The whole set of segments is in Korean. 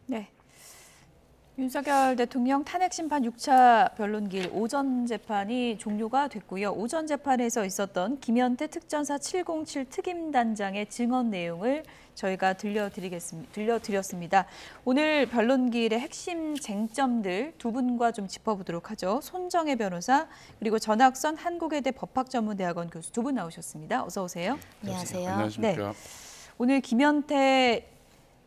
네. 윤석열 대통령 탄핵심판 6차 변론길 오전 재판이 종료가 됐고요. 오전 재판에서 있었던 김현태 특전사 707 특임단장의 증언 내용을 저희가 들려드렸습니다. 오늘 변론길의 핵심 쟁점들 두 분과 좀 짚어보도록 하죠. 손정혜 변호사 그리고 전학선 한국외대 법학전문대학원 교수 두 분 나오셨습니다. 어서 오세요. 안녕하세요. 안녕하십니까. 네. 오늘 김현태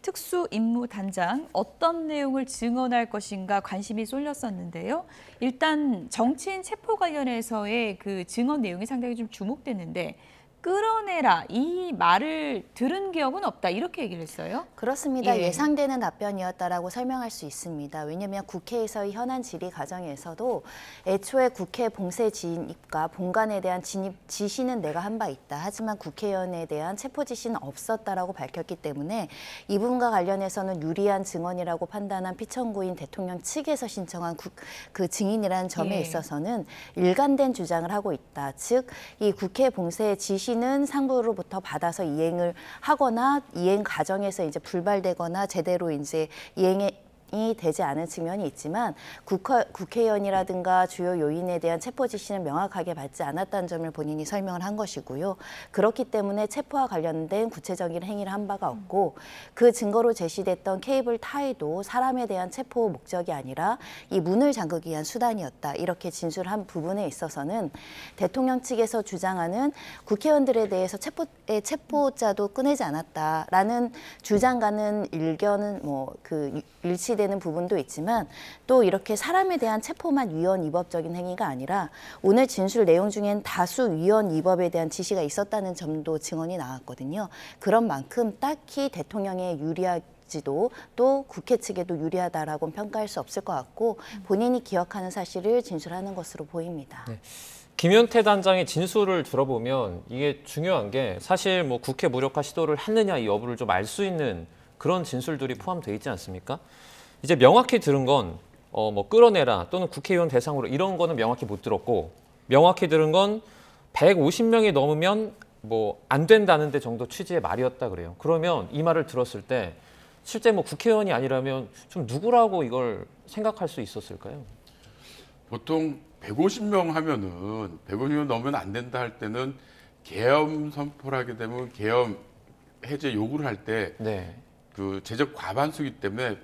특수임무단장 어떤 내용을 증언할 것인가 관심이 쏠렸었는데요. 일단 정치인 체포 관련해서의 그 증언 내용이 상당히 좀 주목됐는데 끌어내라 이 말을 들은 기억은 없다 이렇게 얘기를 했어요. 그렇습니다. 예. 예상되는 답변이었다라고 설명할 수 있습니다. 왜냐하면 국회에서의 현안 질의 과정에서도 애초에 국회 봉쇄 진입과 본관에 대한 진입 지시는 내가 한 바 있다. 하지만 국회의원에 대한 체포 지시는 없었다라고 밝혔기 때문에 이 부분과 관련해서는 유리한 증언이라고 판단한 피청구인 대통령 측에서 신청한 그 증인이라는 점에 예. 있어서는 일관된 주장을 하고 있다. 즉, 이 국회 봉쇄 지시 는 상부로부터 받아서 이행을 하거나 이행 과정에서 이제 불발되거나 제대로 이제 이행이 되지 않은 측면이 있지만 국회의원이라든가 주요 요인에 대한 체포 지시는 명확하게 받지 않았다는 점을 본인이 설명을 한 것이고요. 그렇기 때문에 체포와 관련된 구체적인 행위를 한 바가 없고 그 증거로 제시됐던 케이블 타이도 사람에 대한 체포 목적이 아니라 이 문을 잠그기 위한 수단이었다. 이렇게 진술한 부분에 있어서는 대통령 측에서 주장하는 국회의원들에 대해서 체포자도 꺼내지 않았다라는 주장과는 일견은 일치되는 부분도 있지만 또 이렇게 사람에 대한 체포만 위헌 위법적인 행위가 아니라 오늘 진술 내용 중엔 다수 위헌 위법에 대한 지시가 있었다는 점도 증언이 나왔거든요. 그런 만큼 딱히 대통령에 유리하지도 또 국회 측에도 유리하다라고 평가할 수 없을 것 같고 본인이 기억하는 사실을 진술하는 것으로 보입니다. 네. 김현태 단장의 진술을 들어보면 이게 중요한 게 사실 뭐 국회 무력화 시도를 했느냐 이 여부를 좀 알 수 있는 그런 진술들이 포함되어 있지 않습니까? 이제 명확히 들은 건 뭐 끌어내라 또는 국회의원 대상으로 이런 거는 명확히 못 들었고 명확히 들은 건 150명이 넘으면 뭐 안 된다는데 정도 취지의 말이었다 그래요. 그러면 이 말을 들었을 때 실제 뭐 국회의원이 아니라면 좀 누구라고 이걸 생각할 수 있었을까요? 보통 150명 하면은 150명 넘으면 안 된다 할 때는 계엄 선포를 하게 되면 계엄 해제 요구를 할 때 네. 그 제적 과반수이기 때문에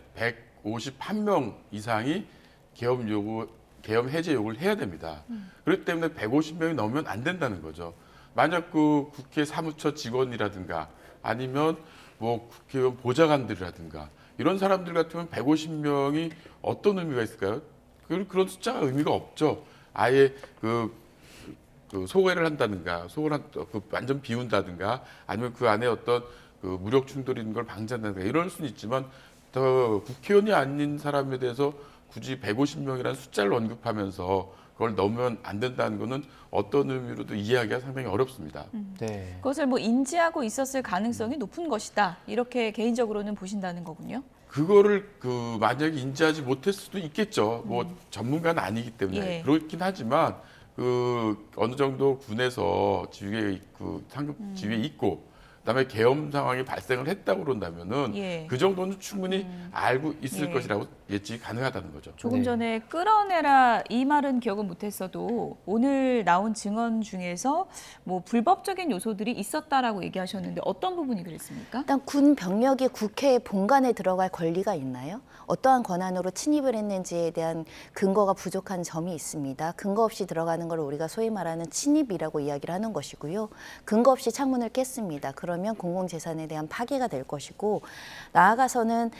151명 이상이 계엄 해제 요구를 해야 됩니다. 그렇기 때문에 150명이 넘으면 안 된다는 거죠. 만약 그 국회 사무처 직원이라든가 아니면 뭐 국회의원 보좌관들이라든가 이런 사람들 같으면 150명이 어떤 의미가 있을까요? 그런 숫자가 의미가 없죠. 아예 그 소외를 한다든가, 완전 비운다든가, 아니면 그 안에 어떤 그 무력 충돌이 있는 걸 방지한다든가 이럴 수는 있지만 더 국회의원이 아닌 사람에 대해서 굳이 150명이라는 숫자를 언급하면서 그걸 넘으면 안 된다는 거는 어떤 의미로도 이해하기가 상당히 어렵습니다. 네. 그것을 뭐 인지하고 있었을 가능성이 높은 것이다. 이렇게 개인적으로는 보신다는 거군요. 그거를 만약에 인지하지 못했을 수도 있겠죠. 뭐 전문가는 아니기 때문에 예. 그렇긴 하지만 어느 정도 군에서 상급 지위에 있고 그다음에 계엄 상황이 발생을 했다고 그런다면은 예. 그 정도는 충분히 알고 있을 예. 것이라고 예측이 가능하다는 거죠. 조금 네. 전에 끌어내라 이 말은 기억은 못했어도 오늘 나온 증언 중에서 뭐 불법적인 요소들이 있었다라고 얘기하셨는데 어떤 부분이 그랬습니까? 일단 군 병력이 국회 본관에 들어갈 권리가 있나요? 어떠한 권한으로 침입을 했는지에 대한 근거가 부족한 점이 있습니다. 근거 없이 들어가는 걸 우리가 소위 말하는 침입이라고 이야기를 하는 것이고요. 근거 없이 창문을 깼습니다. 그러면 공공재산에 대한 파괴가 될 것이고 나아가서는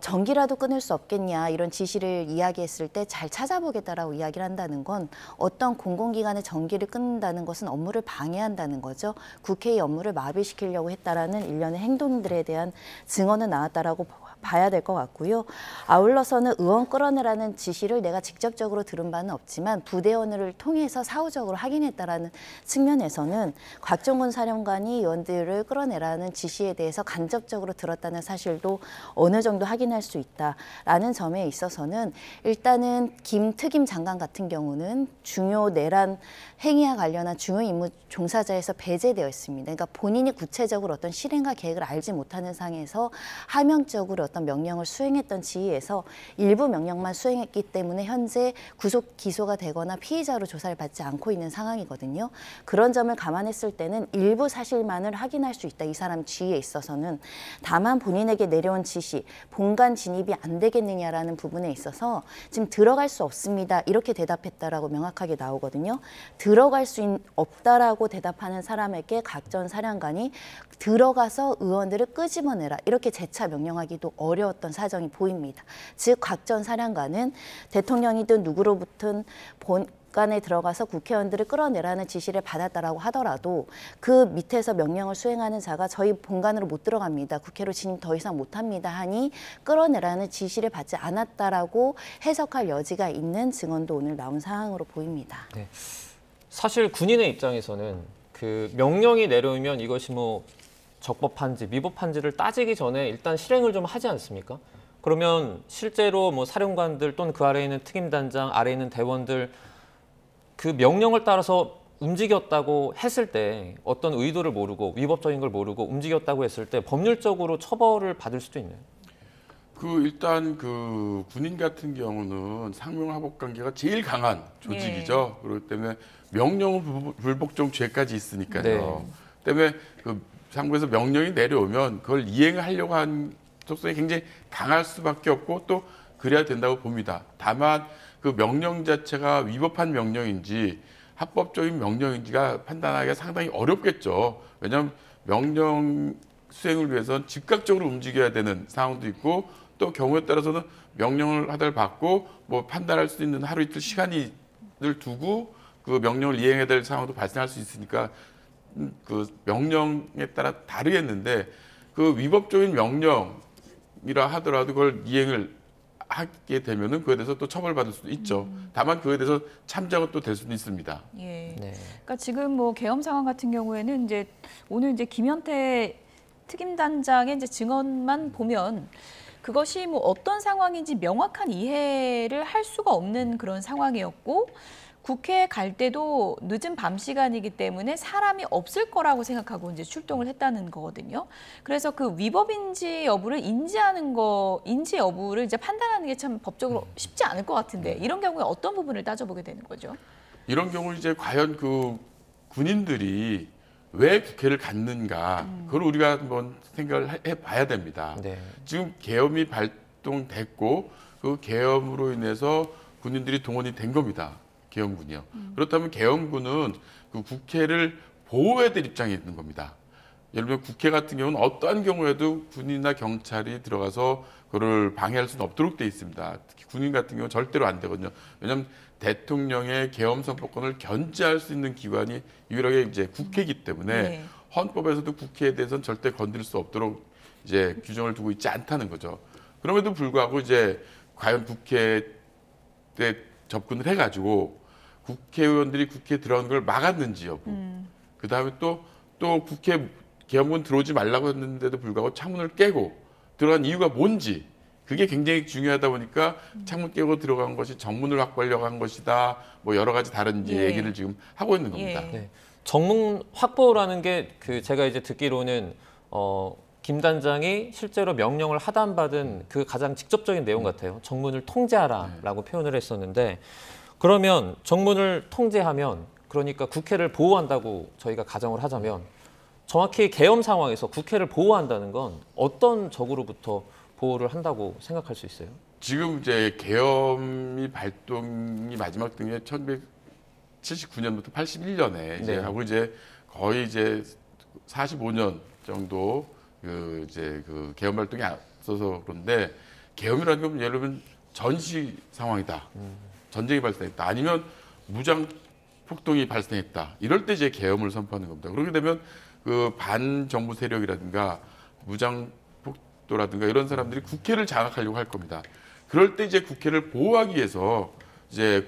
전기라도 끊을 수 없겠냐 이런 지시를 이야기했을 때 잘 찾아보겠다라고 이야기를 한다는 건 어떤 공공기관의 전기를 끊는다는 것은 업무를 방해한다는 거죠. 국회의 업무를 마비시키려고 했다라는 일련의 행동들에 대한 증언은 나왔다라고 봐야 될 것 같고요. 아울러서는 의원 끌어내라는 지시를 내가 직접적으로 들은 바는 없지만 부대원을 통해서 사후적으로 확인했다라는 측면에서는 곽종근 사령관이 의원들을 끌어내라는 지시에 대해서 간접적으로 들었다는 사실도 어느 정도 확인할 수 있다라는 점에 있어서는 일단은 김 특임 장관 같은 경우는 중요 내란 행위와 관련한 중요 임무 종사자에서 배제되어 있습니다. 그러니까 본인이 구체적으로 어떤 실행과 계획을 알지 못하는 상황에서 하명적으로 어떤 명령을 수행했던 지휘에서 일부 명령만 수행했기 때문에 현재 구속 기소가 되거나 피의자로 조사를 받지 않고 있는 상황이거든요. 그런 점을 감안했을 때는 일부 사실만을 확인할 수 있다. 이 사람 지휘에 있어서는. 다만 본인에게 내려온 지시, 본관 진입이 안 되겠느냐라는 부분에 있어서 지금 들어갈 수 없습니다. 이렇게 대답했다라고 명확하게 나오거든요. 들어갈 수 없다라고 대답하는 사람에게 각 전 사령관이 들어가서 의원들을 끄집어내라 이렇게 재차 명령하기도 어려웠던 사정이 보입니다. 즉 각 전 사령관은 대통령이든 누구로부터 본관에 들어가서 국회의원들을 끌어내라는 지시를 받았다라고 하더라도 그 밑에서 명령을 수행하는 자가 저희 본관으로 못 들어갑니다. 국회로 진입 더 이상 못합니다 하니 끌어내라는 지시를 받지 않았다라고 해석할 여지가 있는 증언도 오늘 나온 상황으로 보입니다. 네. 사실 군인의 입장에서는 그 명령이 내려오면 이것이 뭐 적법한지 미법한지를 따지기 전에 일단 실행을 좀 하지 않습니까? 그러면 실제로 뭐 사령관들 또는 그 아래에 있는 특임단장, 아래에 있는 대원들 그 명령을 따라서 움직였다고 했을 때 어떤 의도를 모르고 위법적인 걸 모르고 움직였다고 했을 때 법률적으로 처벌을 받을 수도 있나요? 일단 그 군인 같은 경우는 상명하복 관계가 제일 강한 조직이죠. 그렇기 때문에 명령 불복종 죄까지 있으니까요. 네. 때문에 그 상부에서 명령이 내려오면 그걸 이행하려고 한 속성이 굉장히 강할 수밖에 없고 또 그래야 된다고 봅니다. 다만 그 명령 자체가 위법한 명령인지 합법적인 명령인지가 판단하기가 상당히 어렵겠죠. 왜냐하면 명령 수행을 위해서는 즉각적으로 움직여야 되는 상황도 있고 또 경우에 따라서는 명령을 하달 받고 뭐 판단할 수 있는 하루 이틀 시간을 두고 그 명령을 이행해야 될 상황도 발생할 수 있으니까 그 명령에 따라 다르겠는데 그 위법적인 명령이라 하더라도 그걸 이행을 하게 되면은 그에 대해서 또 처벌받을 수도 있죠. 다만 그에 대해서 참작은 또 될 수도 있습니다. 예. 네. 그러니까 지금 뭐 계엄 상황 같은 경우에는 이제 오늘 이제 김현태 특임단장의 이제 증언만 보면 그것이 뭐 어떤 상황인지 명확한 이해를 할 수가 없는 그런 상황이었고 국회에 갈 때도 늦은 밤 시간이기 때문에 사람이 없을 거라고 생각하고 이제 출동을 했다는 거거든요. 그래서 그 위법인지 여부를 인지 여부를 이제 판단하는 게 참 법적으로 쉽지 않을 것 같은데 이런 경우에 어떤 부분을 따져보게 되는 거죠? 이런 경우 이제 과연 그 군인들이 왜 국회를 갔는가 그걸 우리가 한번 생각을 해봐야 됩니다. 네. 지금 계엄이 발동됐고 그 계엄으로 인해서 군인들이 동원이 된 겁니다. 계엄군이요. 그렇다면 계엄군은 그 국회를 보호해야 될 입장에 있는 겁니다. 예를 들면 국회 같은 경우는 어떠한 경우에도 군인이나 경찰이 들어가서 그를 방해할 수는 없도록 돼 있습니다. 특히 군인 같은 경우는 절대로 안 되거든요. 왜냐하면 대통령의 계엄 선포권을 견제할 수 있는 기관이 유일하게 이제 국회이기 때문에 네. 헌법에서도 국회에 대해서는 절대 건드릴 수 없도록 이제 규정을 두고 있지 않다는 거죠. 그럼에도 불구하고 이제 과연 국회에 접근을 해가지고 국회의원들이 국회에 들어가는 걸 막았는지 여부. 그 다음에 또 국회 계엄군 들어오지 말라고 했는데도 불구하고 창문을 깨고 들어간 이유가 뭔지 그게 굉장히 중요하다 보니까 창문 깨고 들어간 것이 정문을 확보하려고 한 것이다. 뭐 여러 가지 다른 이제 예. 얘기를 지금 하고 있는 겁니다. 예. 네. 정문 확보라는 게 그 제가 이제 듣기로는 김 단장이 실제로 명령을 하단받은 그 가장 직접적인 내용 같아요. 정문을 통제하라라고 표현을 했었는데 그러면 정문을 통제하면 그러니까 국회를 보호한다고 저희가 가정을 하자면 정확히 계엄 상황에서 국회를 보호한다는 건 어떤 적으로부터 보호를 한다고 생각할 수 있어요? 지금 이제 계엄이 발동이 마지막 등에 1979년부터 81년에 이제 네. 하고 이제 거의 이제 45년 정도 그 이제 그 계엄 발동이 앞서서 그런데 계엄이라는 건 예를 들면 전시 상황이다. 전쟁이 발생했다. 아니면 무장 폭동이 발생했다. 이럴 때 이제 계엄을 선포하는 겁니다. 그렇게 되면 그 반정부 세력이라든가 무장 폭도라든가 이런 사람들이 국회를 장악하려고 할 겁니다. 그럴 때 이제 국회를 보호하기 위해서 이제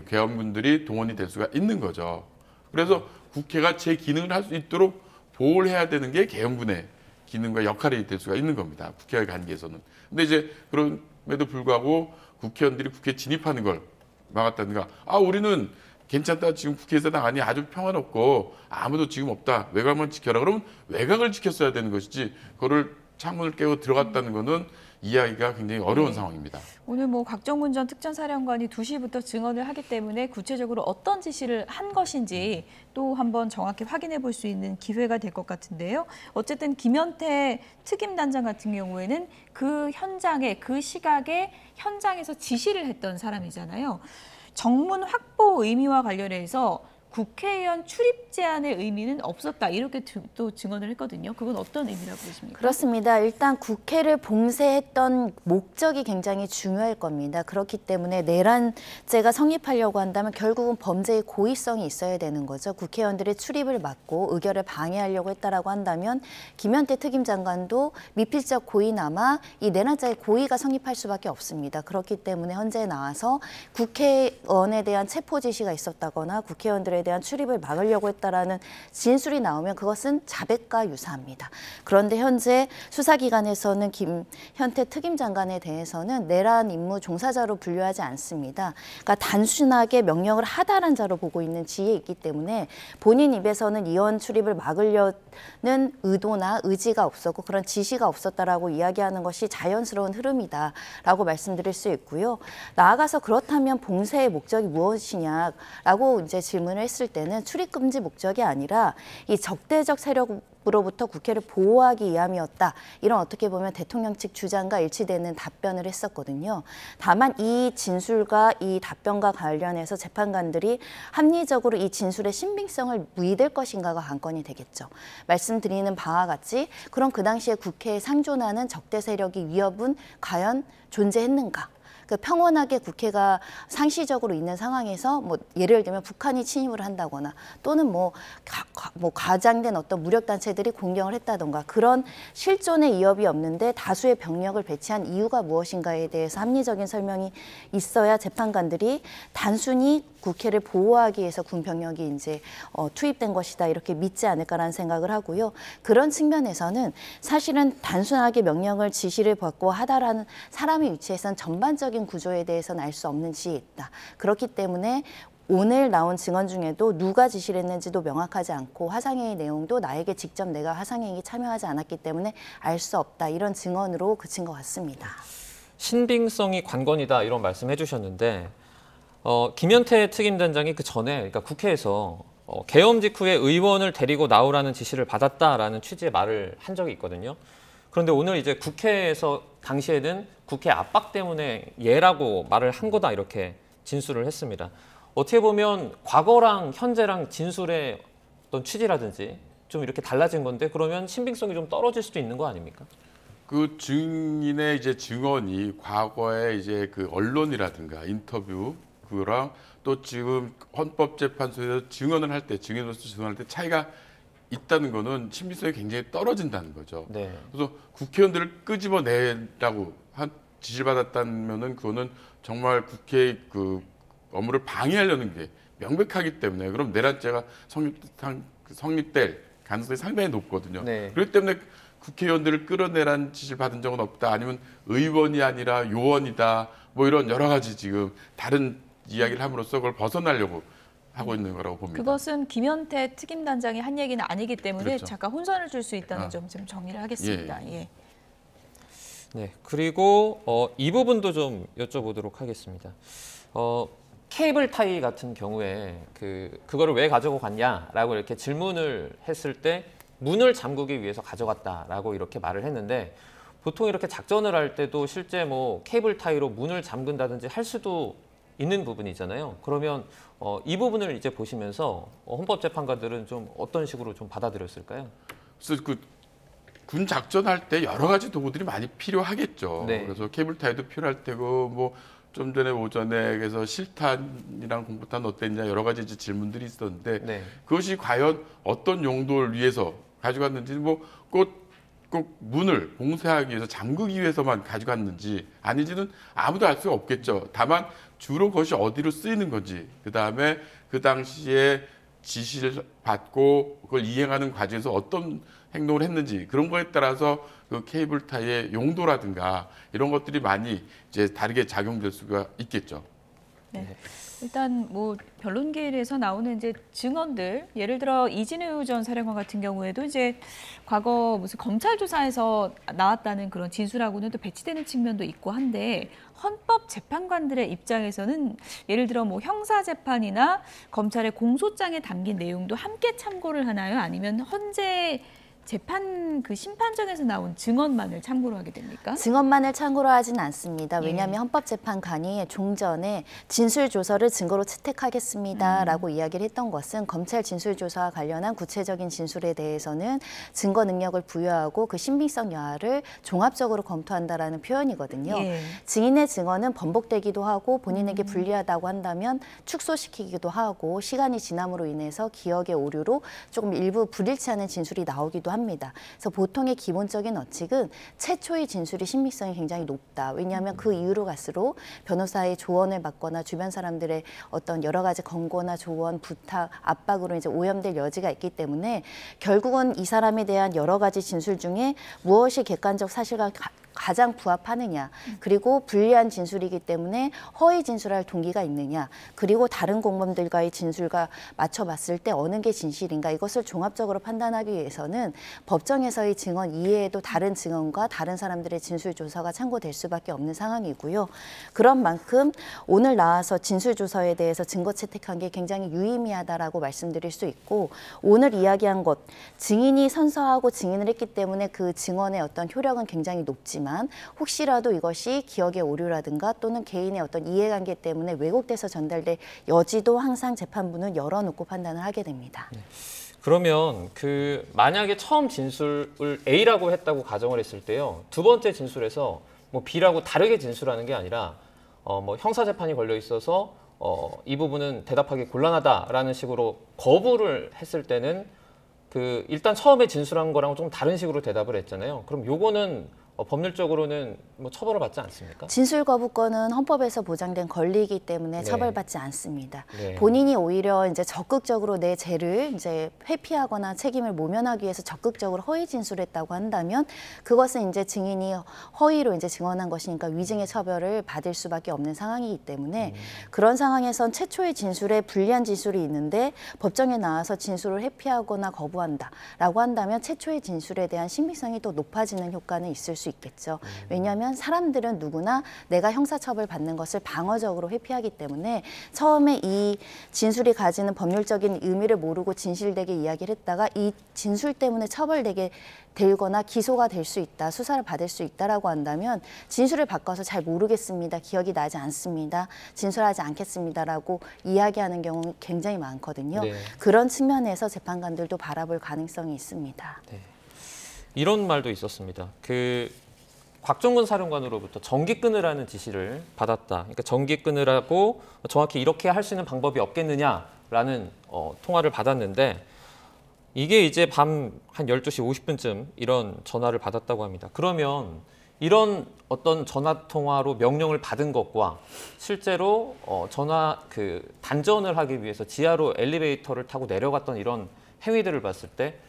계엄군들이 동원이 될 수가 있는 거죠. 그래서 국회가 제 기능을 할 수 있도록 보호를 해야 되는 게 계엄군의 기능과 역할이 될 수가 있는 겁니다. 국회와의 관계에서는. 근데 이제 그럼에도 불구하고 국회의원들이 국회에 진입하는 걸 막았다든가 우리는 괜찮다. 지금 국회에서 나가니 아주 평화롭고 아무도 지금 없다. 외곽만 지켜라. 그러면 외곽을 지켰어야 되는 것이지 그거를 창문을 깨고 들어갔다는 거는 이해하기가 굉장히 어려운 상황입니다. 오늘 뭐 곽정문 전 특전사령관이 2시부터 증언을 하기 때문에 구체적으로 어떤 지시를 한 것인지 또 한번 정확히 확인해 볼 수 있는 기회가 될 것 같은데요. 어쨌든 김현태 특임단장 같은 경우에는 그 현장에, 그 시각에 현장에서 지시를 했던 사람이잖아요. 정문 확보 의미와 관련해서 국회의원 출입 제한의 의미는 없었다. 이렇게 또 증언을 했거든요. 그건 어떤 의미라고 보십니까? 그렇습니다. 일단 국회를 봉쇄했던 목적이 굉장히 중요할 겁니다. 그렇기 때문에 내란죄가 성립하려고 한다면 결국은 범죄의 고의성이 있어야 되는 거죠. 국회의원들의 출입을 막고 의결을 방해하려고 했다라고 한다면 김현태 특임장관도 미필적 고의나마 이 내란죄의 고의가 성립할 수밖에 없습니다. 그렇기 때문에 현재 나와서 국회의원에 대한 체포 지시가 있었다거나 국회의원들에 대한 출입을 막으려고 했다라는 진술이 나오면 그것은 자백과 유사합니다. 그런데 현재 수사기관에서는 김현태 특임장관에 대해서는 내란 임무 종사자로 분류하지 않습니다. 그러니까 단순하게 명령을 하달한 자로 보고 있는 지에 있기 때문에 본인 입에서는 의원 출입을 막으려는 의도나 의지가 없었고 그런 지시가 없었다라고 이야기하는 것이 자연스러운 흐름이다라고 말씀드릴 수 있고요. 나아가서 그렇다면 봉쇄의 목적이 무엇이냐라고 이제 질문을 했을 때는 출입금지 목적이 아니라 이 적대적 세력으로부터 국회를 보호하기 위함이었다. 이런 어떻게 보면 대통령 측 주장과 일치되는 답변을 했었거든요. 다만 이 진술과 이 답변과 관련해서 재판관들이 합리적으로 이 진술의 신빙성을 믿을 것인가가 관건이 되겠죠. 말씀드리는 바와 같이 그럼 그 당시에 국회에 상존하는 적대 세력의 위협은 과연 존재했는가? 그 평온하게 국회가 상시적으로 있는 상황에서 뭐 예를 들면 북한이 침입을 한다거나 또는 뭐 과장된 어떤 무력 단체들이 공격을 했다던가 그런 실존의 위협이 없는데 다수의 병력을 배치한 이유가 무엇인가에 대해서 합리적인 설명이 있어야 재판관들이 단순히 국회를 보호하기 위해서 군 병력이 이제 투입된 것이다 이렇게 믿지 않을까라는 생각을 하고요. 그런 측면에서는 사실은 단순하게 명령을 지시를 받고 하다라는 사람의 위치에선 전반적인 구조에 대해서는 알 수 없는 지에 있다. 그렇기 때문에 오늘 나온 증언 중에도 누가 지시를 했는지도 명확하지 않고 화상회의 내용도 나에게 직접 내가 화상회의에 참여하지 않았기 때문에 알 수 없다. 이런 증언으로 그친 것 같습니다. 신빙성이 관건이다 이런 말씀 해주셨는데 김현태 특임단장이 그 전에 그러니까 국회에서 계엄 직후에 의원을 데리고 나오라는 지시를 받았다라는 취지의 말을 한 적이 있거든요. 그런데 오늘 이제 국회에서 당시에는 국회 압박 때문에 예라고 말을 한 거다 이렇게 진술을 했습니다. 어떻게 보면 과거랑 현재랑 진술의 어떤 취지라든지 좀 이렇게 달라진 건데 그러면 신빙성이 좀 떨어질 수도 있는 거 아닙니까? 그 증인의 이제 증언이 과거에 이제 그 언론이라든가 인터뷰 그랑 또 지금 헌법재판소에서 증언을 할 때 증인으로서 증언할 때 차이가 있다는 거는 신빙성이 굉장히 떨어진다는 거죠. 네. 그래서 국회의원들을 끄집어내라고 한 지시를 받았다면은 그거는 정말 국회의 그 업무를 방해하려는 게 명백하기 때문에 그럼 내란죄가 성립될 가능성이 상당히 높거든요. 네. 그렇기 때문에 국회의원들을 끌어내라는 지시를 받은 적은 없다. 아니면 의원이 아니라 요원이다. 뭐 이런 여러 가지 지금 다른 이야기를 함으로써 그걸 벗어나려고 하고 있는 거라고 봅니다. 그것은 김현태 특임단장이 한 얘기는 아니기 때문에 그렇죠. 잠깐 혼선을 줄 수 있다는 점 좀 정리를 하겠습니다. 예. 예. 네, 그리고 이 부분도 좀 여쭤보도록 하겠습니다. 케이블 타이 같은 경우에 그거를 왜 가지고 갔냐라고 이렇게 질문을 했을 때 문을 잠그기 위해서 가져갔다라고 이렇게 말을 했는데 보통 이렇게 작전을 할 때도 실제 뭐 케이블 타이로 문을 잠근다든지 할 수도 있는 부분이잖아요. 그러면 이 부분을 이제 보시면서 헌법재판관들은 좀 어떤 식으로 좀 받아들였을까요? 그래서 군 작전할 때 여러 가지 도구들이 많이 필요하겠죠. 네. 그래서 케이블 타이도 필요할 테고 뭐 좀 전에 오전에 그래서 실탄이랑 공포탄 어땠냐 여러 가지 이제 질문들이 있었는데 네. 그것이 과연 어떤 용도를 위해서 가져갔는지 뭐 꼭 문을 봉쇄하기 위해서 잠그기 위해서만 가져갔는지 아닌지는 아무도 알 수가 없겠죠. 다만 주로 그것이 어디로 쓰이는 건지 그다음에 그 당시에 지시를 받고 그걸 이행하는 과정에서 어떤 행동을 했는지 그런 거에 따라서 그 케이블 타이의 용도라든가 이런 것들이 많이 이제 다르게 작용될 수가 있겠죠. 네. 일단 뭐 변론기일에서 나오는 이제 증언들, 예를 들어 이진우 전 사령관 같은 경우에도 이제 과거 무슨 검찰 조사에서 나왔다는 그런 진술하고는 또 배치되는 측면도 있고 한데, 헌법 재판관들의 입장에서는 예를 들어 뭐 형사 재판이나 검찰의 공소장에 담긴 내용도 함께 참고를 하나요? 아니면 헌재 재판 그 심판정에서 나온 증언만을 참고로 하게 됩니까? 증언만을 참고로 하진 않습니다. 예. 왜냐하면 헌법재판관이 종전에 진술조서를 증거로 채택하겠습니다라고 이야기를 했던 것은 검찰 진술조사와 관련한 구체적인 진술에 대해서는 증거 능력을 부여하고 그 신빙성 여하를 종합적으로 검토한다라는 표현이거든요. 예. 증인의 증언은 번복되기도 하고 본인에게 불리하다고 한다면 축소시키기도 하고 시간이 지남으로 인해서 기억의 오류로 조금 일부 불일치하는 진술이 나오기도 합니다. 그래서 보통의 기본적인 원칙은 최초의 진술이 신빙성이 굉장히 높다. 왜냐하면 그 이후로 갈수록 변호사의 조언을 받거나 주변 사람들의 어떤 여러 가지 권고나 조언, 부탁, 압박으로 이제 오염될 여지가 있기 때문에 결국은 이 사람에 대한 여러 가지 진술 중에 무엇이 객관적 사실과 가장 부합하느냐, 그리고 불리한 진술이기 때문에 허위 진술할 동기가 있느냐, 그리고 다른 공범들과의 진술과 맞춰봤을 때 어느 게 진실인가, 이것을 종합적으로 판단하기 위해서는 법정에서의 증언 이외에도 다른 증언과 다른 사람들의 진술 조사가 참고될 수밖에 없는 상황이고요. 그런 만큼 오늘 나와서 진술 조서에 대해서 증거 채택한 게 굉장히 유의미하다라고 말씀드릴 수 있고, 오늘 이야기한 것, 증인이 선서하고 증인을 했기 때문에 그 증언의 어떤 효력은 굉장히 높지만 혹시라도 이것이 기억의 오류라든가 또는 개인의 어떤 이해관계 때문에 왜곡돼서 전달될 여지도 항상 재판부는 열어놓고 판단을 하게 됩니다. 그러면 그 만약에 처음 진술을 A라고 했다고 가정을 했을 때요, 두 번째 진술에서 뭐 B라고 다르게 진술하는 게 아니라 뭐 형사 재판이 걸려 있어서 이 부분은 대답하기 곤란하다라는 식으로 거부를 했을 때는 그 일단 처음에 진술한 거랑 좀 다른 식으로 대답을 했잖아요. 그럼 요거는 법률적으로는 뭐 처벌을 받지 않습니까? 진술 거부권은 헌법에서 보장된 권리이기 때문에 네. 처벌받지 않습니다. 네. 본인이 오히려 이제 적극적으로 내 죄를 이제 회피하거나 책임을 모면하기 위해서 적극적으로 허위 진술했다고 한다면 그것은 이제 증인이 허위로 이제 증언한 것이니까 위증의 처벌을 받을 수밖에 없는 상황이기 때문에 그런 상황에선 최초의 진술에 불리한 진술이 있는데 법정에 나와서 진술을 회피하거나 거부한다라고 한다면 최초의 진술에 대한 신빙성이 또 높아지는 효과는 있을 수 있겠죠. 왜냐하면 사람들은 누구나 내가 형사처벌 받는 것을 방어적으로 회피하기 때문에 처음에 이 진술이 가지는 법률적인 의미를 모르고 진실되게 이야기를 했다가 이 진술 때문에 처벌되게 되거나 기소가 될 수 있다, 수사를 받을 수 있다라고 한다면 진술을 바꿔서 잘 모르겠습니다, 기억이 나지 않습니다, 진술하지 않겠습니다라고 이야기하는 경우 굉장히 많거든요. 네. 그런 측면에서 재판관들도 바라볼 가능성이 있습니다. 네. 이런 말도 있었습니다. 그 곽종근 사령관으로부터 전기 끊으라는 지시를 받았다. 그러니까 전기 끊으라고 정확히 이렇게 할 수 있는 방법이 없겠느냐라는 통화를 받았는데 이게 이제 밤 한 12시 50분쯤 이런 전화를 받았다고 합니다. 그러면 이런 어떤 전화 통화로 명령을 받은 것과 실제로 전화 그 단전을 하기 위해서 지하로 엘리베이터를 타고 내려갔던 이런 행위들을 봤을 때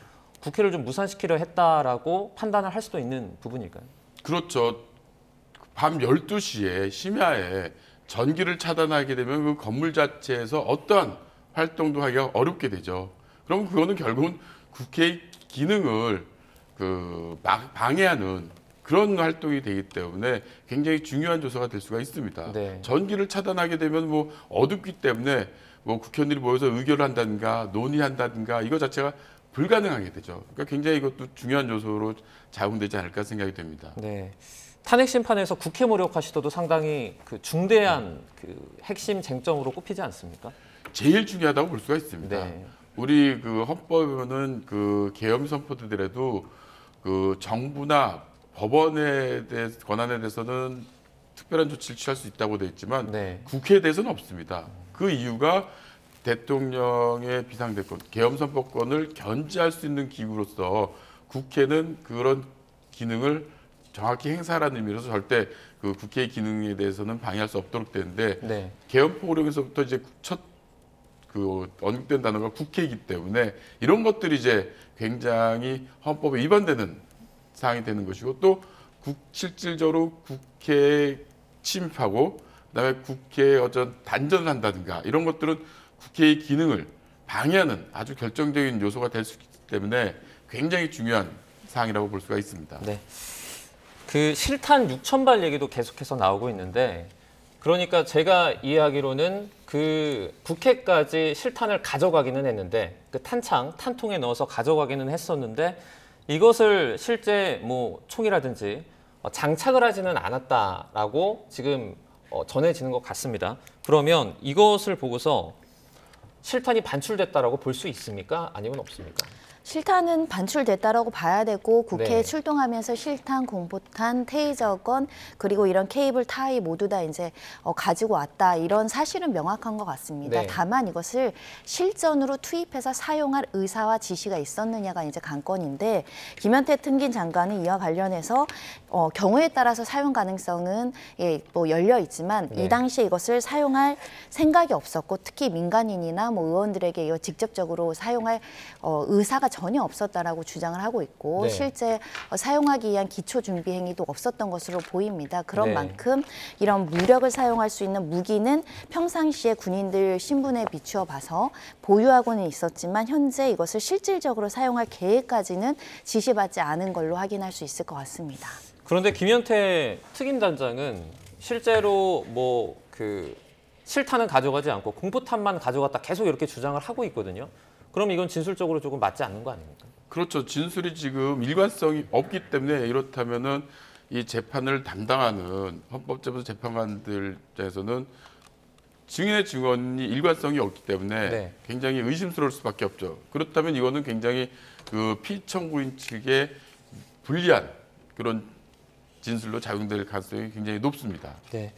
국회를 좀 무산시키려 했다라고 판단을 할 수도 있는 부분일까요? 그렇죠. 밤 12시에 심야에 전기를 차단하게 되면 그 건물 자체에서 어떠한 활동도 하기가 어렵게 되죠. 그럼 그거는 결국은 국회의 기능을 방해하는 그런 활동이 되기 때문에 굉장히 중요한 조사가 될 수가 있습니다. 네. 전기를 차단하게 되면 뭐 어둡기 때문에 뭐 국회의원들이 모여서 의결을 한다든가 논의한다든가 이거 자체가 불가능하게 되죠. 그러니까 굉장히 이것도 중요한 요소로 작용되지 않을까 생각이 됩니다. 네. 탄핵 심판에서 국회 무력화 시도도 상당히 그 중대한 그 핵심 쟁점으로 꼽히지 않습니까? 제일 중요하다고 볼 수가 있습니다. 네. 우리 그 헌법에는 그 계엄 선포되더라도 그 정부나 법원에 대해 권한에 대해서는 특별한 조치를 취할 수 있다고 되어 있지만 네. 국회에 대해서는 없습니다. 그 이유가 대통령의 비상대권, 계엄 선포권을 견제할 수 있는 기구로서 국회는 그런 기능을 정확히 행사하라는 의미로서 절대 그 국회의 기능에 대해서는 방해할 수 없도록 되는데 네. 계엄포고령에서부터 이제 첫 그 언급된 단어가 국회이기 때문에 이런 것들이 이제 굉장히 헌법에 위반되는 사항이 되는 것이고 또 실질적으로 국회에 침입하고 그다음에 국회의 어떤 단전한다든가 이런 것들은 국회의 기능을 방해하는 아주 결정적인 요소가 될 수 있기 때문에 굉장히 중요한 사항이라고 볼 수가 있습니다. 네. 그 실탄 6,000발 얘기도 계속해서 나오고 있는데 그러니까 제가 이해하기로는 그 국회까지 실탄을 가져가기는 했는데 그 탄통에 넣어서 가져가기는 했었는데 이것을 실제 뭐 총이라든지 장착을 하지는 않았다라고 지금 전해지는 것 같습니다. 그러면 이것을 보고서 실탄이 반출됐다라고 볼 수 있습니까? 아니면 없습니까? 실탄은 반출됐다라고 봐야 되고 국회에 네. 출동하면서 실탄, 공포탄, 테이저건 그리고 이런 케이블 타이 모두 다 이제 가지고 왔다 이런 사실은 명확한 것 같습니다. 네. 다만 이것을 실전으로 투입해서 사용할 의사와 지시가 있었느냐가 이제 관건인데 김현태 특임 장관은 이와 관련해서 경우에 따라서 사용 가능성은 뭐 열려 있지만 네. 이 당시에 이것을 사용할 생각이 없었고 특히 민간인이나 뭐 의원들에게 이거 직접적으로 사용할 의사가 전혀 없었다라고 주장을 하고 있고 네. 실제 사용하기 위한 기초 준비 행위도 없었던 것으로 보입니다. 그런 네. 만큼 이런 무력을 사용할 수 있는 무기는 평상시에 군인들 신분에 비추어 봐서 보유하고는 있었지만 현재 이것을 실질적으로 사용할 계획까지는 지시받지 않은 걸로 확인할 수 있을 것 같습니다. 그런데 김현태 특임단장은 실제로 뭐 그 실탄은 가져가지 않고 공포탄만 가져갔다 계속 이렇게 주장을 하고 있거든요. 그럼 이건 진술적으로 조금 맞지 않는 거 아닙니까? 그렇죠. 진술이 지금 일관성이 없기 때문에 이렇다면은 이 재판을 담당하는 헌법재판소 재판관들 입장에서는 증인의 증언이 일관성이 없기 때문에 네. 굉장히 의심스러울 수밖에 없죠. 그렇다면 이거는 굉장히 그 피청구인 측에 불리한 그런 진술로 작용될 가능성이 굉장히 높습니다. 네.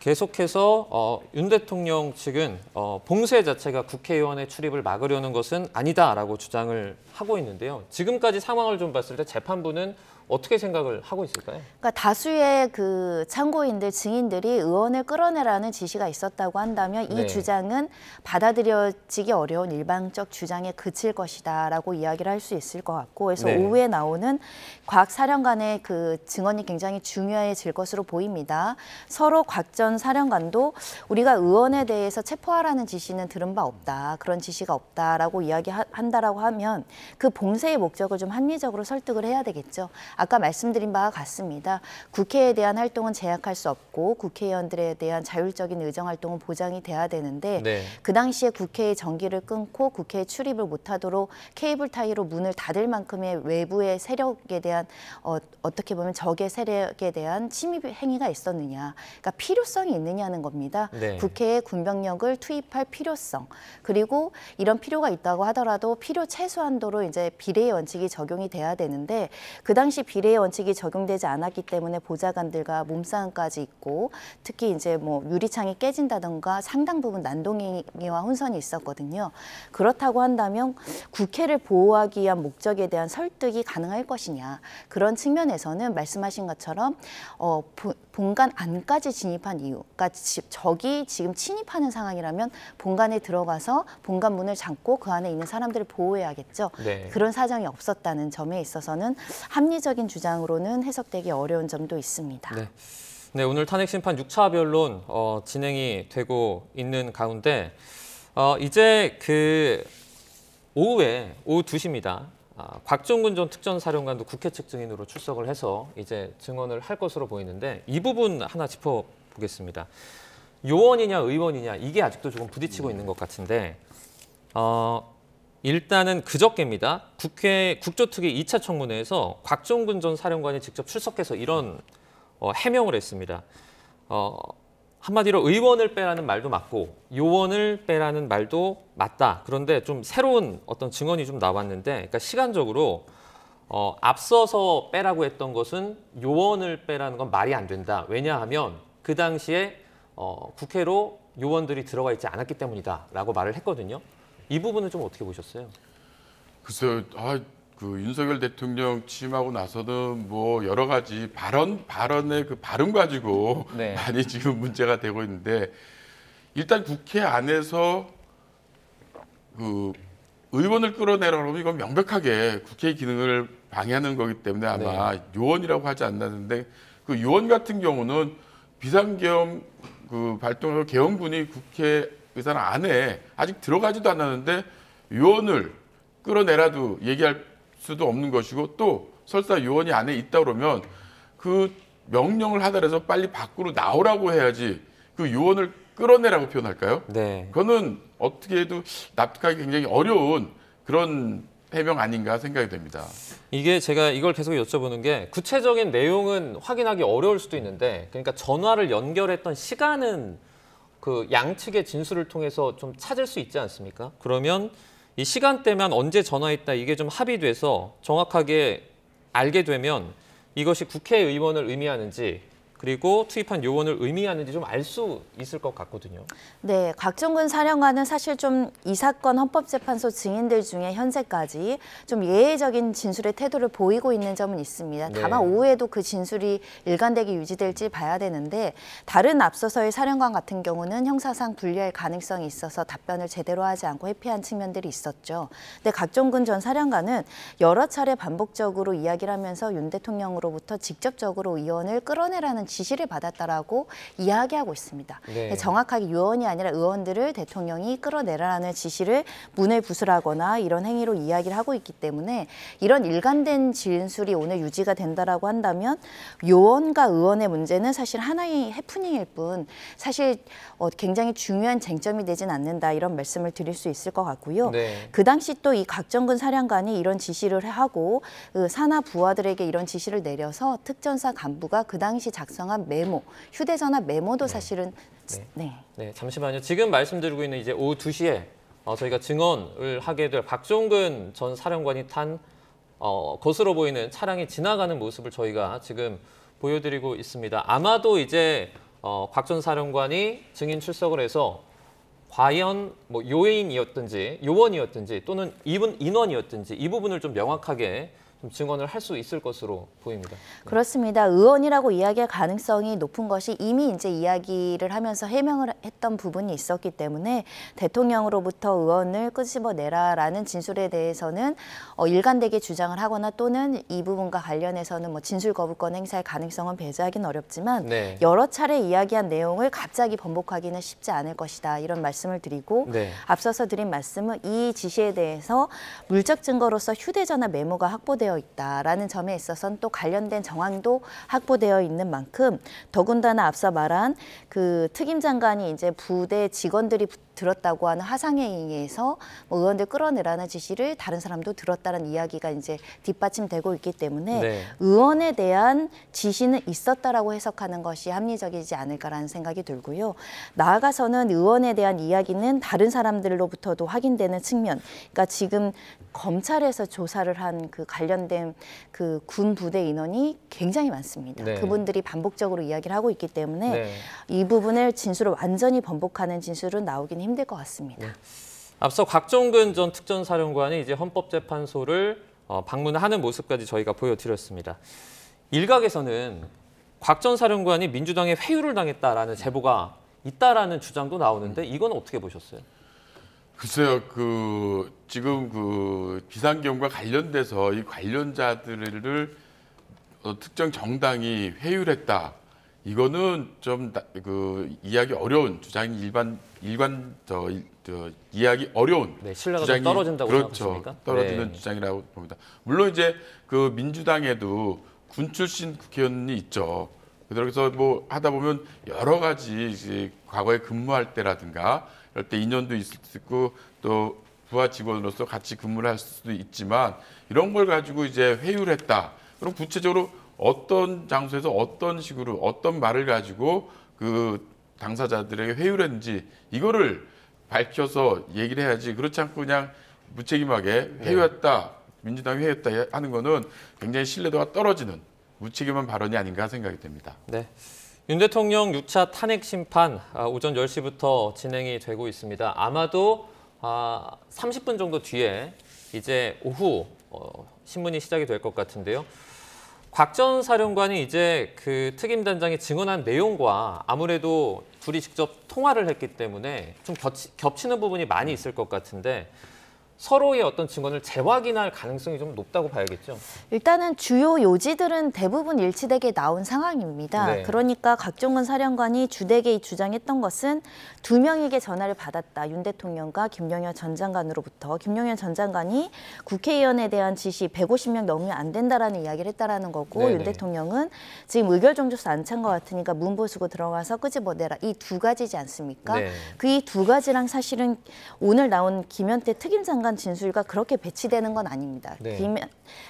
계속해서 윤 대통령 측은 봉쇄 자체가 국회의원의 출입을 막으려는 것은 아니다라고 주장을 하고 있는데요. 지금까지 상황을 좀 봤을 때 재판부는 어떻게 생각을 하고 있을까요? 그러니까 다수의 그 참고인들, 증인들이 의원을 끌어내라는 지시가 있었다고 한다면 네. 이 주장은 받아들여지기 어려운 일방적 주장에 그칠 것이다라고 이야기를 할 수 있을 것 같고, 그래서 네. 오후에 나오는 곽 사령관의 그 증언이 굉장히 중요해질 것으로 보입니다. 서로 곽 전 사령관도 우리가 의원에 대해서 체포하라는 지시는 들은 바 없다, 그런 지시가 없다라고 이야기한다라고 하면 그 봉쇄의 목적을 좀 합리적으로 설득을 해야 되겠죠. 아까 말씀드린 바와 같습니다. 국회에 대한 활동은 제약할 수 없고 국회의원들에 대한 자율적인 의정활동은 보장이 돼야 되는데 네. 그 당시에 국회의 정기를 끊고 국회에 출입을 못하도록 케이블 타이로 문을 닫을 만큼의 외부의 세력에 대한 어떻게 보면 적의 세력에 대한 침입 행위가 있었느냐. 그러니까 필요성이 있느냐는 겁니다. 네. 국회에 군병력을 투입할 필요성. 그리고 이런 필요가 있다고 하더라도 필요 최소한도로 이제 비례의 원칙이 적용이 돼야 되는데 그 당시 비례의 원칙이 적용되지 않았기 때문에 보좌관들과 몸싸움까지 있고 특히 이제 뭐 유리창이 깨진다던가 상당 부분 난동행위와 혼선이 있었거든요. 그렇다고 한다면 국회를 보호하기 위한 목적에 대한 설득이 가능할 것이냐. 그런 측면에서는 말씀하신 것처럼 본관 안까지 진입한 이유. 그러니까 적이 지금 침입하는 상황이라면 본관에 들어가서 본관 문을 잠고 그 안에 있는 사람들을 보호해야겠죠. 네. 그런 사정이 없었다는 점에 있어서는 합리적인 주장으로는 해석되기 어려운 점도 있습니다. 네. 네, 오늘 탄핵심판 6차 변론 진행이 되고 있는 가운데 이제 그 오후 2시입니다. 곽종근 전 특전사령관도 국회 측 증인으로 출석을 해서 이제 증언을 할 것으로 보이는데 이 부분 하나 짚어보겠습니다. 요원이냐 의원이냐 이게 아직도 조금 부딪히고 있는 것 같은데 일단은 그저께입니다. 국회 국조특위 2차 청문회에서 곽종근 전 사령관이 직접 출석해서 이런 해명을 했습니다. 한마디로 의원을 빼라는 말도 맞고 요원을 빼라는 말도 맞다. 그런데 좀 새로운 어떤 증언이 좀 나왔는데, 그러니까 시간적으로 앞서서 빼라고 했던 것은 요원을 빼라는 건 말이 안 된다. 왜냐하면 그 당시에 국회로 요원들이 들어가 있지 않았기 때문이다라고 말을 했거든요. 이 부분은 좀 어떻게 보셨어요? 글쎄요, 그 윤석열 대통령 취임하고 나서는 뭐 여러 가지 발언의 그 발음 가지고 네. 많이 지금 문제가 되고 있는데 일단 국회 안에서 그 의원을 끌어내라고 하면 이건 명백하게 국회의 기능을 방해하는 거기 때문에 아마 요원이라고 하지 않았는데 그 요원 같은 경우는 비상계엄 그 발동하고 계엄군이 국회 의사당 안에 아직 들어가지도 않았는데 요원을 끌어내라도 얘기할 수도 없는 것이고 또 설사 요원이 안에 있다 그러면 그 명령을 하더라도 빨리 밖으로 나오라고 해야지 그 요원을 끌어내라고 표현할까요? 네. 그거는 어떻게 해도 납득하기 굉장히 어려운 그런 해명 아닌가 생각이 됩니다. 이게 제가 이걸 계속 여쭤보는 게 구체적인 내용은 확인하기 어려울 수도 있는데 그러니까 전화를 연결했던 시간은 그 양측의 진술을 통해서 좀 찾을 수 있지 않습니까? 그러면 이 시간대만 언제 전화했다 이게 좀 합의돼서 정확하게 알게 되면 이것이 국회의원을 의미하는지 그리고 투입한 요원을 의미하는지 좀 알 수 있을 것 같거든요. 네, 곽종근 사령관은 사실 좀 이 사건 헌법재판소 증인들 중에 현재까지 좀 예외적인 진술의 태도를 보이고 있는 점은 있습니다. 네. 다만 오후에도 그 진술이 일관되게 유지될지 봐야 되는데 다른 앞서서의 사령관 같은 경우는 형사상 불리할 가능성이 있어서 답변을 제대로 하지 않고 회피한 측면들이 있었죠. 근데 곽종근 전 사령관은 여러 차례 반복적으로 이야기를 하면서 윤 대통령으로부터 직접적으로 의원을 끌어내라는 지시를 받았다라고 이야기하고 있습니다. 네. 정확하게 요원이 아니라 의원들을 대통령이 끌어내라는 지시를 문을 부수라거나 이런 행위로 이야기를 하고 있기 때문에 이런 일관된 진술이 오늘 유지가 된다라고 한다면 요원과 의원의 문제는 사실 하나의 해프닝일 뿐 사실 굉장히 중요한 쟁점이 되진 않는다 이런 말씀을 드릴 수 있을 것 같고요. 네. 그 당시 또 이 곽정근 사령관이 이런 지시를 하고 그 산하 부하들에게 이런 지시를 내려서 특전사 간부가 그 당시 작성한 메모, 휴대전화 메모도 사실은 네, 잠시만요. 지금 말씀드리고 있는 이제 오후 2시에 저희가 증언을 하게 될 박종근 전 사령관이 탄 것으로 보이는 차량이 지나가는 모습을 저희가 지금 보여드리고 있습니다. 아마도 이제 곽 전 사령관이 증인 출석을 해서 과연 뭐 요인이었든지 요원이었든지 또는 이분 인원이었든지 이 부분을 좀 명확하게 좀 증언을 할 수 있을 것으로 보입니다. 그렇습니다. 의원이라고 이야기할 가능성이 높은 것이 이미 이제 이야기를 하면서 해명을 했던 부분이 있었기 때문에 대통령으로부터 의원을 끄집어내라라는 진술에 대해서는 일관되게 주장을 하거나 또는 이 부분과 관련해서는 뭐 진술 거부권 행사할 가능성은 배제하기는 어렵지만 네. 여러 차례 이야기한 내용을 갑자기 번복하기는 쉽지 않을 것이다 이런 말씀을 드리고 네. 앞서서 드린 말씀은 이 지시에 대해서 물적 증거로서 휴대전화 메모가 확보되어 있다라는 점에 있어서는 또 관련된 정황도 확보되어 있는 만큼 더군다나 앞서 말한 그 특임 장관이 이제 부대 직원들이 들었다고 하는 화상에 의해서 뭐 의원들 끌어내라는 지시를 다른 사람도 들었다는 이야기가 이제 뒷받침되고 있기 때문에 네. 의원에 대한 지시는 있었다라고 해석하는 것이 합리적이지 않을까라는 생각이 들고요. 나아가서는 의원에 대한 이야기는 다른 사람들로부터도 확인되는 측면, 그러니까 지금 검찰에서 조사를 한 그 관련된 그 군 부대 인원이 굉장히 많습니다. 네. 그분들이 반복적으로 이야기를 하고 있기 때문에 네. 이 부분을 진술을 완전히 번복하는 진술은 나오긴 힘들 것 같습니다. 앞서 곽종근 전 특전사령관이 이제 헌법재판소를 방문하는 모습까지 저희가 보여드렸습니다. 일각에서는 곽 전 사령관이 민주당에 회유를 당했다라는 제보가 있다라는 주장도 나오는데 이건 어떻게 보셨어요? 글쎄요, 지금 비상계엄과 관련돼서 이 관련자들을 특정 정당이 회유를 했다. 이거는 좀 이해하기 어려운 주장이 이해하기 어려운 네, 신뢰가 주장이 좀 떨어진다고 그렇죠. 생각하십니까? 떨어지는 네. 주장이라고 봅니다. 물론 이제 그 민주당에도 군 출신 국회의원이 있죠. 그래서 뭐 하다 보면 여러 가지 이제 과거에 근무할 때라든가 이럴 때 인연도 있고 또 부하 직원으로서 같이 근무를 할 수도 있지만 이런 걸 가지고 이제 회유를 했다. 그럼 구체적으로 어떤 장소에서 어떤 식으로 어떤 말을 가지고 그 당사자들에게 회유를 했는지 이거를 밝혀서 얘기를 해야지. 그렇지 않고 그냥 무책임하게 회유했다, 민주당이 회유했다 하는 거는 굉장히 신뢰도가 떨어지는 무책임한 발언이 아닌가 생각이 됩니다. 네. 윤 대통령 6차 탄핵 심판 오전 10시부터 진행이 되고 있습니다. 아마도 30분 정도 뒤에 이제 오후 신문이 시작이 될 것 같은데요. 곽 전 사령관이 이제 그 특임단장이 증언한 내용과 아무래도 둘이 직접 통화를 했기 때문에 좀 겹치는 부분이 많이 있을 것 같은데 서로의 어떤 증언을 재확인할 가능성이 좀 높다고 봐야겠죠. 일단은 주요 요지들은 대부분 일치되게 나온 상황입니다. 네. 그러니까 각종원 사령관이 주되게 주장했던 것은 두 명에게 전화를 받았다. 윤 대통령과 김용현 전 장관으로부터. 김용현 전 장관이 국회의원에 대한 지시 150명 넘으면 안 된다라는 이야기를 했다라는 거고 네네. 윤 대통령은 지금 의결정족서 안 찬 것 같으니까 문보 쓰고 들어가서 끄집어내라. 이 두 가지지 않습니까? 네. 그 이 두 가지랑 사실은 오늘 나온 김현태 특임 장관 진술과 그렇게 배치되는 건 아닙니다. 네.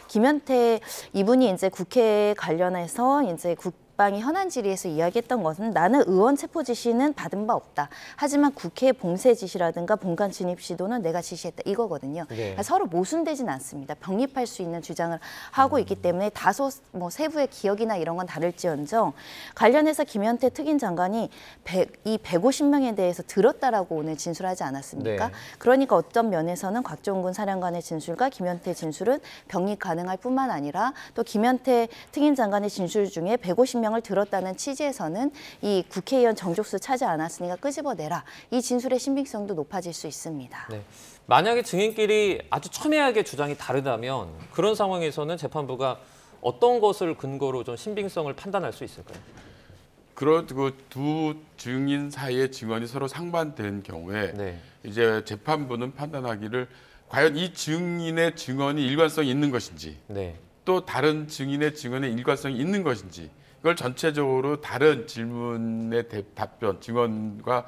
김현태 이분이 이제 국회 관련해서 이제 국방위 현안 질의에서 이야기했던 것은 나는 의원 체포 지시는 받은 바 없다. 하지만 국회 봉쇄 지시라든가 본관 진입 시도는 내가 지시했다 이거거든요. 네. 그러니까 서로 모순되진 않습니다. 병립할 수 있는 주장을 하고 있기 때문에 다소 뭐 세부의 기억이나 이런 건 다를지언정 관련해서 김현태 특임 장관이 이 150명에 대해서 들었다라고 오늘 진술하지 않았습니까? 네. 그러니까 어떤 면에서는 곽종군 사령관의 진술과 김현태 진술은 병립 가능할 뿐만 아니라 또 김현태 특임 장관의 진술 중에 150명을 들었다는 취지에서는 이 국회의원 정족수 차지 않았으니까 끄집어내라. 이 진술의 신빙성도 높아질 수 있습니다. 네. 만약에 증인끼리 아주 첨예하게 주장이 다르다면 그런 상황에서는 재판부가 어떤 것을 근거로 좀 신빙성을 판단할 수 있을까요? 그리고 두 증인 사이의 증언이 서로 상반된 경우에 네. 이제 재판부는 판단하기를 과연 이 증인의 증언이 일관성이 있는 것인지 네. 또 다른 증인의 증언에 일관성이 있는 것인지 그걸 전체적으로 다른 질문의 답변, 증언과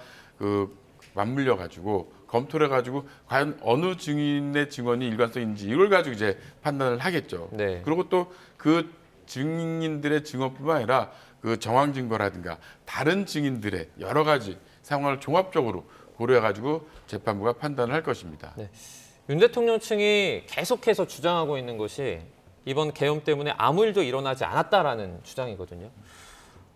맞물려 가지고 검토를 해가지고 과연 어느 증인의 증언이 일관성인지 이걸 가지고 이제 판단을 하겠죠. 네. 그리고 또 그 증인들의 증언뿐만 아니라 그 정황 증거라든가 다른 증인들의 여러 가지 상황을 종합적으로 고려해가지고 재판부가 판단을 할 것입니다. 네. 윤 대통령 측이 계속해서 주장하고 있는 것이 이번 계엄 때문에 아무 일도 일어나지 않았다라는 주장이거든요.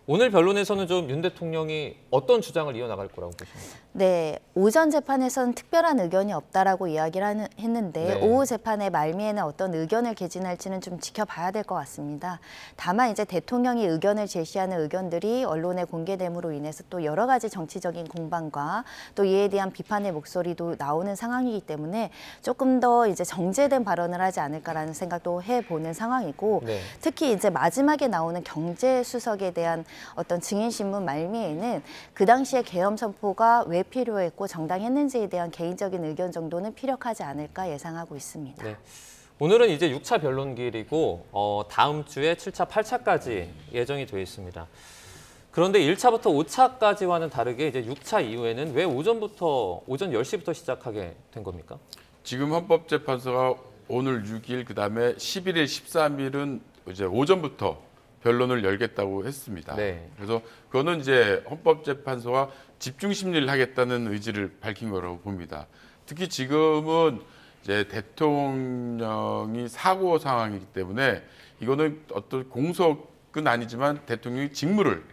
오늘 변론에서는 좀 윤 대통령이 어떤 주장을 이어나갈 거라고 보십니까? 네, 오전 재판에서는 특별한 의견이 없다라고 이야기를 했는데 네. 오후 재판의 말미에는 어떤 의견을 개진할지는 좀 지켜봐야 될 것 같습니다. 다만 이제 대통령이 의견을 제시하는 의견들이 언론에 공개됨으로 인해서 또 여러 가지 정치적인 공방과 또 이에 대한 비판의 목소리도 나오는 상황이기 때문에 조금 더 이제 정제된 발언을 하지 않을까라는 생각도 해보는 상황이고 네. 특히 이제 마지막에 나오는 경제수석에 대한 어떤 증인신문 말미에는 그 당시에 계엄 선포가 왜 필요했고 정당했는지에 대한 개인적인 의견 정도는 피력하지 않을까 예상하고 있습니다. 네. 오늘은 이제 6차 변론기이고 다음 주에 7차, 8차까지 예정이 되어 있습니다. 그런데 1차부터 5차까지와는 다르게 이제 6차 이후에는 왜 오전 10시부터 시작하게 된 겁니까? 지금 헌법재판소가 오늘 6일 그다음에 11일, 13일은 이제 오전부터 변론을 열겠다고 했습니다. 네. 그래서 그거는 이제 헌법재판소가 집중 심리를 하겠다는 의지를 밝힌 거라고 봅니다. 특히 지금은 이제 대통령이 사고 상황이기 때문에 이거는 어떤 공석은 아니지만 대통령이 직무를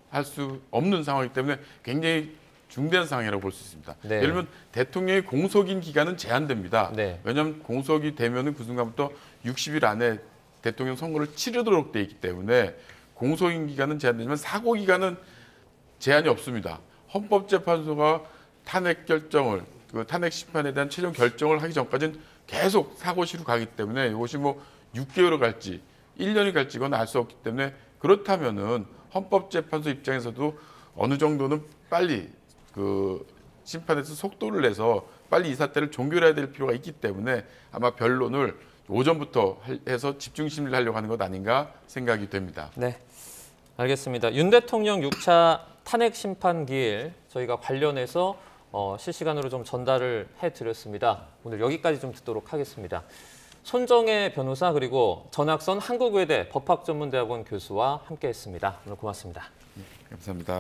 할 수 없는 상황이기 때문에 굉장히 중대한 상황이라고 볼 수 있습니다. 네. 예를 들면 대통령의 공석인 기간은 제한됩니다. 네. 왜냐하면 공석이 되면은 그 순간부터 60일 안에 대통령 선거를 치르도록 돼 있기 때문에 공석인 기간은 제한되지만 사고 기간은 제한이 없습니다. 헌법재판소가 탄핵 결정을 탄핵 심판에 대한 최종 결정을 하기 전까지는 계속 사고시로 가기 때문에 이것이 뭐 6개월을 갈지 1년이 갈지 이건 알 수 없기 때문에 그렇다면은 헌법재판소 입장에서도 어느 정도는 빨리 심판에서 속도를 내서 빨리 이 사태를 종결해야 될 필요가 있기 때문에 아마 변론을 오전부터 해서 집중 심리를 하려고 하는 것 아닌가 생각이 됩니다. 네, 알겠습니다. 윤 대통령 6차 탄핵 심판 기일 저희가 관련해서 실시간으로 좀 전달을 해드렸습니다. 오늘 여기까지 좀 듣도록 하겠습니다. 손정혜 변호사 그리고 전학선 한국외대 법학전문대학원 교수와 함께했습니다. 오늘 고맙습니다. 감사합니다.